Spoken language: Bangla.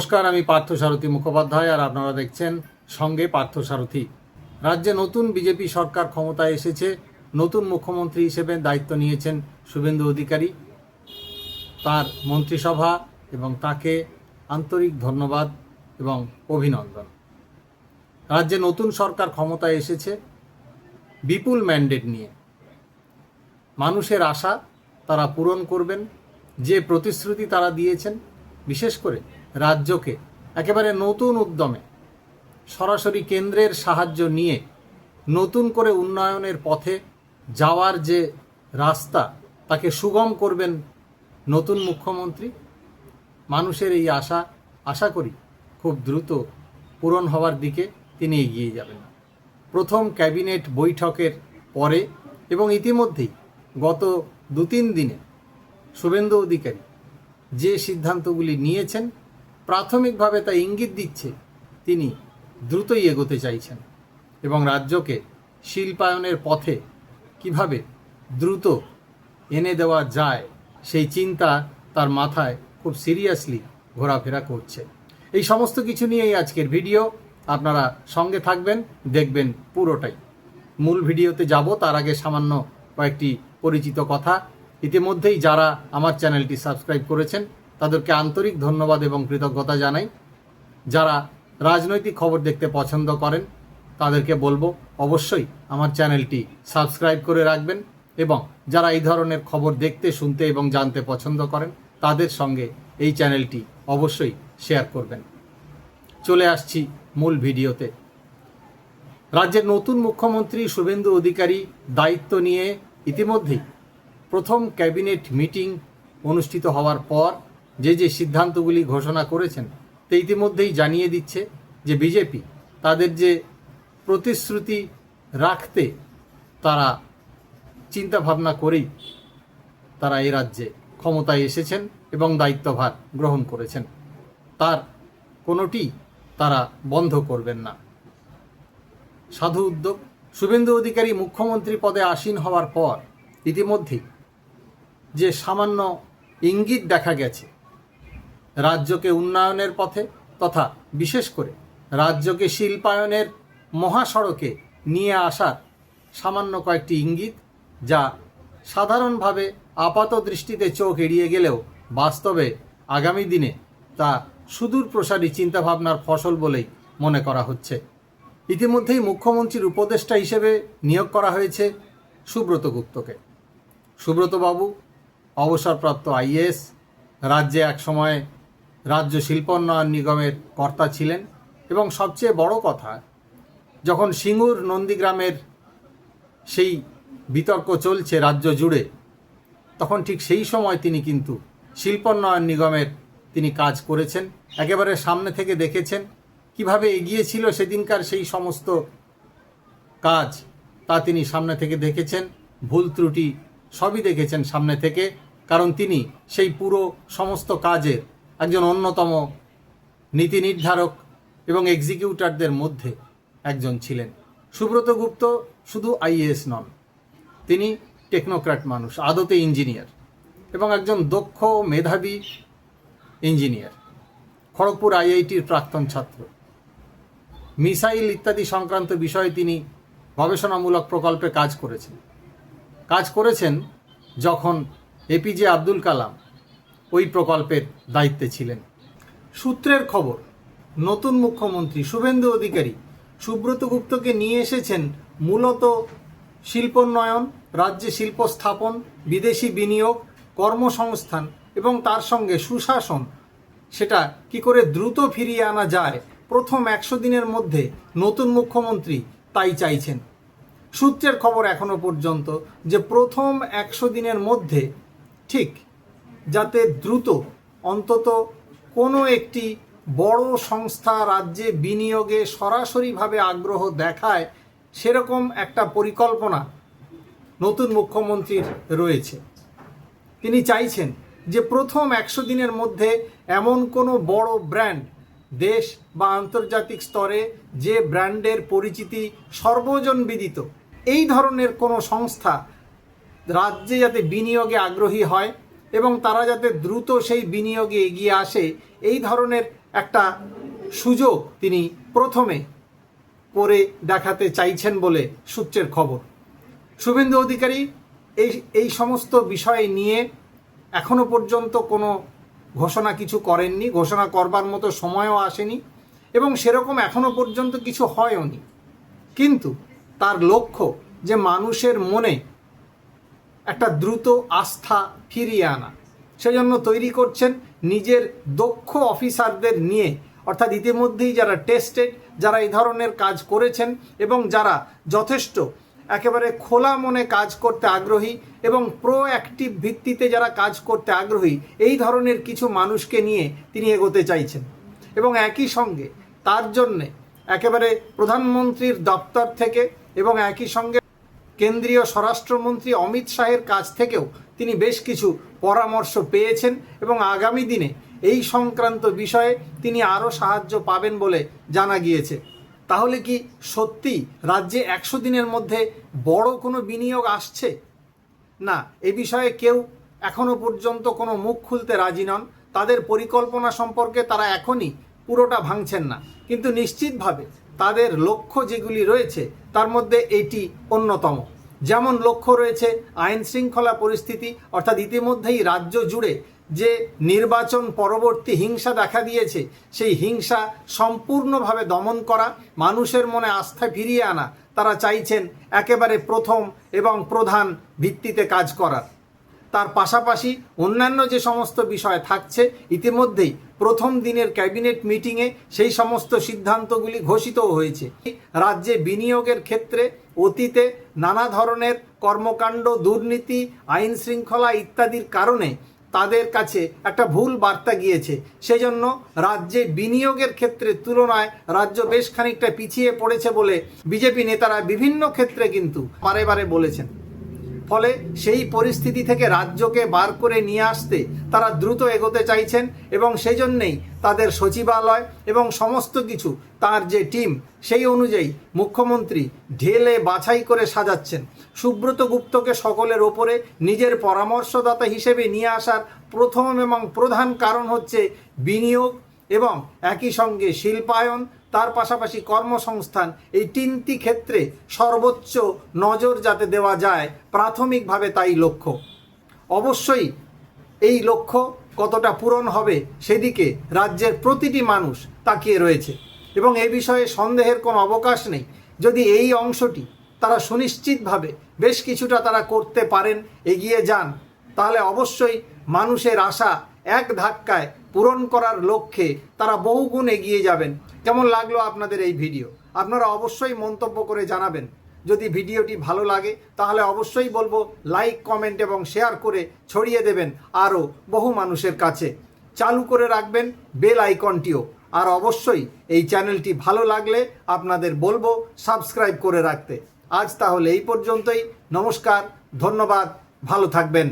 নমস্কার, আমি পার্থসারথী মুখোপাধ্যায় আর আপনারা দেখছেন সঙ্গে পার্থসারথী। রাজ্যে নতুন বিজেপি সরকার ক্ষমতায় এসেছে। নতুন মুখ্যমন্ত্রী হিসেবে দায়িত্ব নিয়েছেন শুভেন্দু অধিকারী। তার মন্ত্রিসভা এবং তাকে আন্তরিক ধন্যবাদ এবং অভিনন্দন। রাজ্যে নতুন সরকার ক্ষমতায় এসেছে বিপুল ম্যান্ডেট নিয়ে। মানুষের আশা তারা পূরণ করবেন। যে প্রতিশ্রুতি তারা দিয়েছেন, বিশেষ করে রাজ্যকে একেবারে নতুন উদ্যমে সরাসরি কেন্দ্রের সাহায্য নিয়ে নতুন করে উন্নয়নের পথে যাওয়ার যে রাস্তা, তাকে সুগম করবেন নতুন মুখ্যমন্ত্রী। মানুষের এই আশা করি খুব দ্রুত পূরণ হওয়ার দিকে তিনি এগিয়ে যাবেন। প্রথম ক্যাবিনেট বৈঠকের পরে এবং ইতিমধ্যেই গত 2-3 দিনে শুভেন্দু অধিকারী যে সিদ্ধান্তগুলি নিয়েছেন, প্রাথমিকভাবে তা ইঙ্গিত দিচ্ছে তিনি দ্রুতই এগোতে চাইছেন এবং রাজ্যকে শিল্পায়নের পথে কিভাবে দ্রুত এনে দেওয়া যায় সেই চিন্তা তার মাথায় খুব সিরিয়াসলি ঘোরাফেরা করছে। এই সমস্ত কিছু নিয়েই আজকের ভিডিও। আপনারা সঙ্গে থাকবেন, দেখবেন পুরোটাই। মূল ভিডিওতে যাব তার আগে সামান্য কয়েকটি পরিচিত কথা। ইতিমধ্যেই যারা আমার চ্যানেলটি সাবস্ক্রাইব করেছেন তাদেরকে আন্তরিক ধন্যবাদ এবং কৃতজ্ঞতা জানাই। যারা রাজনৈতিক খবর দেখতে পছন্দ করেন তাদেরকে বলবো অবশ্যই আমার চ্যানেলটি সাবস্ক্রাইব করে রাখবেন এবং যারা এই ধরনের খবর দেখতে, শুনতে এবং জানতে পছন্দ করেন তাদের সঙ্গে এই চ্যানেলটি অবশ্যই শেয়ার করবেন। চলে আসছি মূল ভিডিওতে। রাজ্যের নতুন মুখ্যমন্ত্রী শুভেন্দু অধিকারী দায়িত্ব নিয়ে ইতিমধ্যেই প্রথম ক্যাবিনেট মিটিং অনুষ্ঠিত হওয়ার পর যে সিদ্ধান্তগুলি ঘোষণা করেছেন তা ইতিমধ্যেই জানিয়ে দিচ্ছে যে বিজেপি তাদের যে প্রতিশ্রুতি রাখতে তারা চিন্তাভাবনা করেই তারা এই রাজ্যে ক্ষমতায় এসেছেন এবং দায়িত্বভার গ্রহণ করেছেন। তার কোনোটি তারা বন্ধ করবেন না। সাধু উদ্যোগ। শুভেন্দু অধিকারী মুখ্যমন্ত্রী পদে আসীন হওয়ার পর ইতিমধ্যেই যে সামান্য ইঙ্গিত দেখা গেছে রাজ্যকে উন্নয়নের পথে তথা বিশেষ করে রাজ্যকে শিল্পায়নের মহাসড়কে নিয়ে আসার সামান্য কয়েকটি ইঙ্গিত, যা সাধারণভাবে আপাত দৃষ্টিতে চোখ এড়িয়ে গেলেও বাস্তবে আগামী দিনে তা সুদূর প্রসারী চিন্তাভাবনার ফসল বলেই মনে করা হচ্ছে। ইতিমধ্যেই মুখ্যমন্ত্রীর উপদেষ্টা হিসেবে নিয়োগ করা হয়েছে সুব্রত গুপ্তকে। সুব্রতবাবু অবসরপ্রাপ্ত আইএএস, রাজ্যে একসময় রাজ্য শিল্পোন্নয়ন নিগমের কর্তা ছিলেন এবং সবচেয়ে বড় কথা, যখন সিঙ্গুর নন্দীগ্রামের সেই বিতর্ক চলছে রাজ্য জুড়ে, তখন ঠিক সেই সময় তিনি কিন্তু শিল্পোন্নয়ন নিগমের তিনি কাজ করেছেন। একেবারে সামনে থেকে দেখেছেন কিভাবে এগিয়েছিল সেদিনকার সেই সমস্ত কাজ, তা তিনি সামনে থেকে দেখেছেন। ভুল ত্রুটি সবই দেখেছেন সামনে থেকে, কারণ তিনি সেই পুরো সমস্ত কাজের একজন অন্যতম নীতি নির্ধারক এবং এক্সিকিউটরদের মধ্যে একজন ছিলেন। সুব্রত গুপ্ত শুধু আইএএস নন, তিনি টেকনোক্র্যাট মানুষ, আদতে ইঞ্জিনিয়ার এবং একজন দক্ষ মেধাবী ইঞ্জিনিয়ার। খড়গপুর আইআইটির প্রাক্তন ছাত্র। মিসাইল ইত্যাদি সংক্রান্ত বিষয়ে তিনি গবেষণামূলক প্রকল্পে কাজ করেছেন যখন এপিজে আব্দুল কালাম ওই প্রকল্পের দায়িত্বে ছিলেন। সূত্রের খবর, নতুন মুখ্যমন্ত্রী শুভেন্দু অধিকারী সুব্রত গুপ্তকে নিয়ে এসেছেন মূলত শিল্পোন্নয়ন, রাজ্যে শিল্প স্থাপন, বিদেশি বিনিয়োগ, কর্মসংস্থান এবং তার সঙ্গে সুশাসন, সেটা কি করে দ্রুত ফিরিয়ে আনা যায় প্রথম 100 দিনের মধ্যে নতুন মুখ্যমন্ত্রী তাই চাইছেন। সূত্রের খবর এখনো পর্যন্ত যে প্রথম 100 দিনের মধ্যে ঠিক যাতে দ্রুত অন্তত কোনো একটি বড় সংস্থা রাজ্যে বিনিয়োগে সরাসরিভাবে আগ্রহ দেখায়, সেরকম একটা পরিকল্পনা নতুন মুখ্যমন্ত্রীর রয়েছে। তিনি চাইছেন যে প্রথম 100 দিনের মধ্যে এমন কোনো বড় ব্র্যান্ড, দেশ বা আন্তর্জাতিক স্তরে যে ব্র্যান্ডের পরিচিতি সর্বজন বিদিত, এই ধরনের কোনো সংস্থা রাজ্যে যাতে বিনিয়োগে আগ্রহী হয় এবং তারা যাতে দ্রুত সেই বিনিয়োগে এগিয়ে আসে, এই ধরনের একটা সুযোগ তিনি প্রথমে করে দেখাতে চাইছেন বলে সূত্রের খবর। শুভেন্দু অধিকারী এই সমস্ত বিষয় নিয়ে এখনো পর্যন্ত কোনো ঘোষণা কিছু করেননি, ঘোষণা করবার মতো সময়ও আসেনি এবং সেরকম এখনো পর্যন্ত কিছু হয়ওনি। কিন্তু তার লক্ষ্য যে মানুষের মনে একটা দ্রুত আস্থা ফিরিয়ে আনা, সেজন্য তৈরি করছেন নিজের দক্ষ অফিসারদের নিয়ে, অর্থাৎ ইতিমধ্যেই যারা টেস্টেড, যারা এই ধরনের কাজ করেছেন এবং যারা যথেষ্ট একেবারে খোলা মনে কাজ করতে আগ্রহী এবং প্রোঅ্যাক্টিভ ভিত্তিতে যারা কাজ করতে আগ্রহী, এই ধরনের কিছু মানুষকে নিয়ে তিনি এগোতে চাইছেন। এবং একই সঙ্গে তার জন্যে একেবারে প্রধানমন্ত্রীর দপ্তর থেকে এবং একই সঙ্গে কেন্দ্রীয় স্বরাষ্ট্রমন্ত্রী অমিত শাহের কাছ থেকেও তিনি বেশ কিছু পরামর্শ পেয়েছেন এবং আগামী দিনে এই সংক্রান্ত বিষয়ে তিনি আরও সাহায্য পাবেন বলে জানা গিয়েছে। তাহলে কি সত্যি রাজ্যে 100 দিনের মধ্যে বড় কোনো বিনিয়োগ আসছে? না, এ বিষয়ে কেউ এখনো পর্যন্ত কোনো মুখ খুলতে রাজি নন। তাদের পরিকল্পনা সম্পর্কে তারা এখনই পুরোটা ভাঙছেন না, কিন্তু নিশ্চিতভাবে তাদের লক্ষ্য যেগুলি রয়েছে তার মধ্যে এটি অন্যতম। যেমন লক্ষ্য রয়েছে আইন শৃঙ্খলা পরিস্থিতি, অর্থাৎ ইতিমধ্যেই রাজ্য জুড়ে যে নির্বাচন পরবর্তী হিংসা দেখা দিয়েছে, সেই হিংসা সম্পূর্ণভাবে দমন করা, মানুষের মনে আস্থা ফিরিয়ে আনা। তারা চাইছেন একেবারে প্রথম এবং প্রধান ভিত্তিতে কাজ করার। তার পাশাপাশি অন্যান্য যে সমস্ত বিষয় থাকছে, ইতিমধ্যেই প্রথম দিনের ক্যাবিনেট মিটিংয়ে সেই সমস্ত সিদ্ধান্তগুলি ঘোষিতও হয়েছে। রাজ্যে বিনিয়োগের ক্ষেত্রে অতীতে নানা ধরনের কর্মকাণ্ড, দুর্নীতি, আইন শৃঙ্খলা ইত্যাদির কারণে তাদের কাছে একটা ভুল বার্তা গিয়েছে। সেজন্য রাজ্যে বিনিয়োগের ক্ষেত্রে তুলনায় রাজ্য বেশ খানিকটা পিছিয়ে পড়েছে বলে বিজেপি নেতারা বিভিন্ন ক্ষেত্রে কিন্তু বারে বারে বলেছেন। ফলে সেই পরিস্থিতি থেকে রাজ্যকে বার করে নিয়ে আসতে তারা দ্রুত এগোতে চাইছেন এবং সেই জন্যেই তাদের সচিবালয় এবং সমস্ত কিছু তার যে টিম, সেই অনুযায়ী মুখ্যমন্ত্রী ঢেলে বাছাই করে সাজাচ্ছেন। সুব্রত গুপ্তকে সকলের ওপরে নিজের পরামর্শদাতা হিসেবে নিয়ে আসার প্রথম এবং প্রধান কারণ হচ্ছে বিনিয়োগ এবং একই সঙ্গে শিল্পায়ন, তার পাশাপাশি কর্মসংস্থান, এই তিনটি ক্ষেত্রে সর্বোচ্চ নজর যাতে দেওয়া যায়, প্রাথমিকভাবে তাই লক্ষ্য। অবশ্যই এই লক্ষ্য কতটা পূরণ হবে সেদিকে রাজ্যের প্রতিটি মানুষ তাকিয়ে রয়েছে এবং এ বিষয়ে সন্দেহের কোনো অবকাশ নেই। যদি এই অংশটি তারা সুনিশ্চিতভাবে বেশ কিছুটা তারা করতে পারেন, এগিয়ে যান, তাহলে অবশ্যই মানুষের আশা এক ধাক্কায় পূরণ করার লক্ষ্যে তারা বহুগুণ এগিয়ে যাবেন। কেমন লাগলো আপনাদের এই ভিডিও? আপনারা অবশ্যই মন্তব্য করে জানাবেন। যদি ভিডিওটি ভালো লাগে তাহলে অবশ্যই বলবো লাইক, কমেন্ট এবং শেয়ার করে ছড়িয়ে দেবেন আরও বহু মানুষের কাছে। চালু করে রাখবেন বেল আইকনটিও। আর অবশ্যই এই চ্যানেলটি ভালো লাগলে আপনাদের বলবো সাবস্ক্রাইব করে রাখতে। আজ তাহলে এই পর্যন্তই। নমস্কার, ধন্যবাদ, ভালো থাকবেন।